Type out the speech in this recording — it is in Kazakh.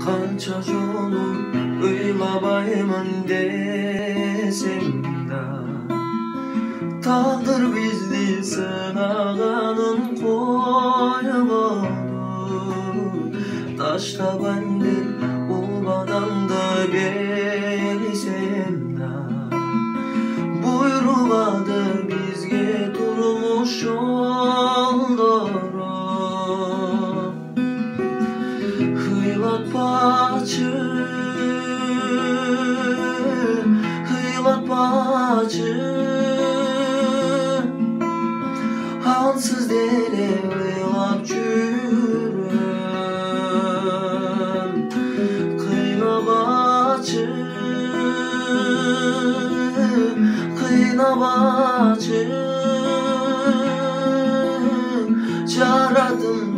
Kança жолу ыйлабаймын десем да, тағдыр бизди сынаганын коюп таштабайм деп убадамды берсем да, буйрубады бизге турмуш жолдору. Hıylatpaçı, hıylatpaçı, ansız dele hıylap жүрөм. Kıynabaçı, kıynabaçı, жарадым